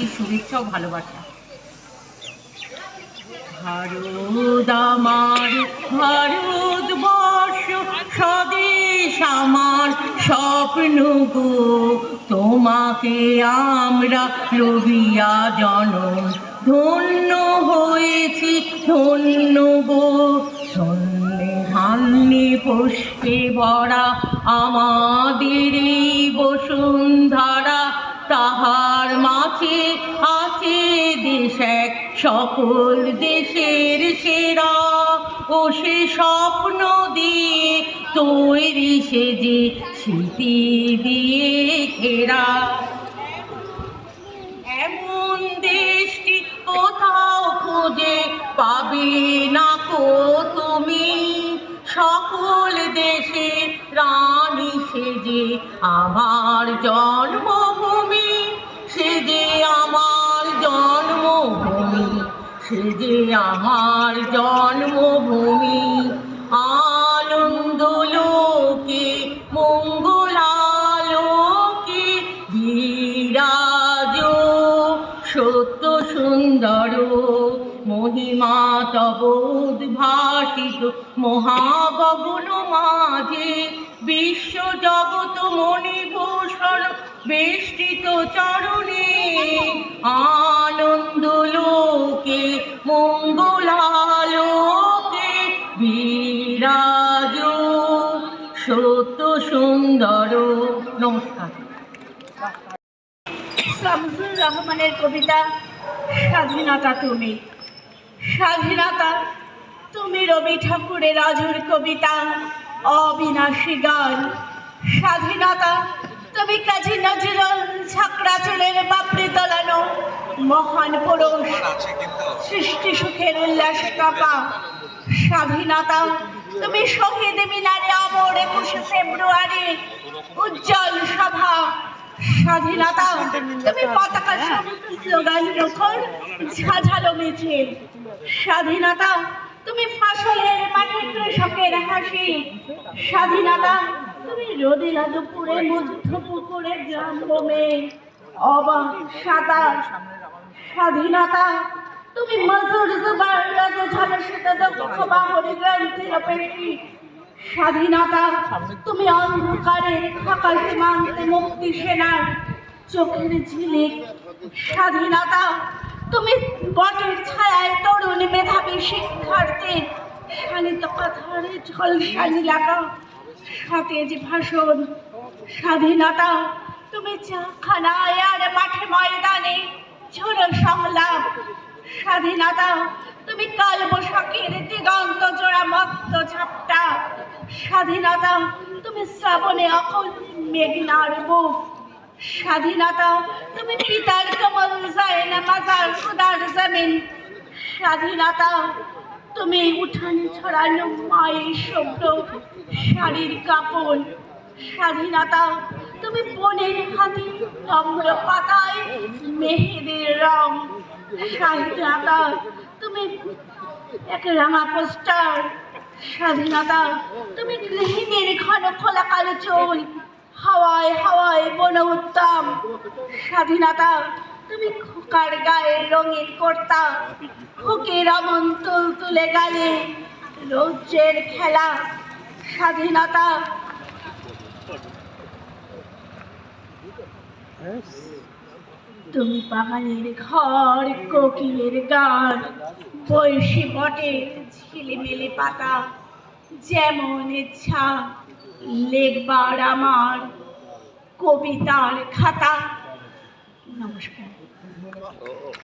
প্রীতি, শুভেচ্ছা ও ভালোবাসা। ভারত আমার, ভারতবর্ষ স্বদেশ আমার স্বপ্ন গো, তোমাকে আমরা রবিয়া জনম ধন্য হয়েছি ধন্য গো। ধন্যে ধান্যে পুষ্পে ভরা আমাদের এই বসুন্ধরা, তাহার মাঝে আছে দেশ এক সকল দেশের সেরা, ও সে স্বপ্ন দিয়ে তৈরি সে যে স্মৃতি দিয়ে ঘেরা। এমন দেশটি কোথাও খুঁজে পাবে না কো তুমি, সকল দেশে রানী সে যে আমার জন্মভূমি, সে যে আমার জন্মভূমি, সে যে আমার জন্মভূমি। আনন্দ লোকে মঙ্গলালোকে বিরাজ সত্য সুন্দর, মহিমা তব উদ্ভাসিত মহাগগন মাঝে, বিশ্ব জগৎ মণিভূষণ বেষ্টিত চরণে। আনন্দ লোকে মঙ্গলালোকে বিরাজ সত্য সুন্দর। নমস্কার। শামসুর রহমানের কবিতা স্বাধীনতা তুমি। স্বাধীনতা তুমি রবি ঠাকুরের আজুর কবিতা, অবিনাশী গান। স্বাধীনতা তুমি কাজী নজরুল ছাকড়া চুলের বাপড়ি দোলানো মহান পুরুষ, সৃষ্টি সুখের উল্লাসে কাপা। স্বাধীনতা তুমি শহীদ মিনারে অমর 21শে ফেব্রুয়ারি উজ্জ্বল সভা। স্বাধীনতা তুমি পতাকা স্লোগান মুখর ঝাঝালো মিছিল। স্বাধীনতা তুমি ফসলের মাঠে কৃষকের হাসি। স্বাধীনতা তুমি রোদেলা দুপুরে মধ্য পুকুরে গ্রামে অবাক সাঁতার। স্বাধীনতা তুমি মজুর জুবার রাজা ঝলসিত দক্ষ বাহরে গ্রন্থের পেশি। স্বাধীনতা তুমি অন্ধকারের ফাঁকা সীমান্তে মুক্তি সেনার চোখের ঝিলিক। স্বাধীনতা তুমি বটের ছায়ায় তরুণ মেধাবী শিক্ষার্থীর শানিত কথার ঝলসানি লাগা সতেজ ভাষণ। স্বাধীনতা তুমি চাখানায় আর মাঠে ময়দানে ঝোড়ো সংলাপ। স্বাধীনতা তুমি কালবৈশাখীর দিগন্ত জোড়া মত্ত ঝাপটা। স্বাধীনতা তুমি শ্রাবণে অকল মেঘনার বুক। স্বাধীনতা তুমি পিতার কমল যায় না মাজার খুদার জমিন। স্বাধীনতা তুমি উঠানে ছড়ানো মায়ের শব্দ শাড়ির কাপড়। স্বাধীনতা তুমি বনের হাতে নম্র পাতায় মেহেদের রং। স্বাধীনতা তুমি এক রাঙা পোস্টার। স্বাধীনতা তুমি গৃহিণীর ঘন খোলা কালো চুল হাওয়ায় হাওয়ায় বন উত্তম। স্বাধীনতা তুমি খোকার গায়ে রঙিন কর্তা, খোকের অমন তুল তুলে গালে রৌদ্রের খেলা। স্বাধীনতা তুমি বাগানের ঘর, কোকিলের গান, বয়সী বটের ঝিলিমিলি পাতা। যেমন ইচ্ছা লেখবার আমার কবিতার খাতা। নমস্কার।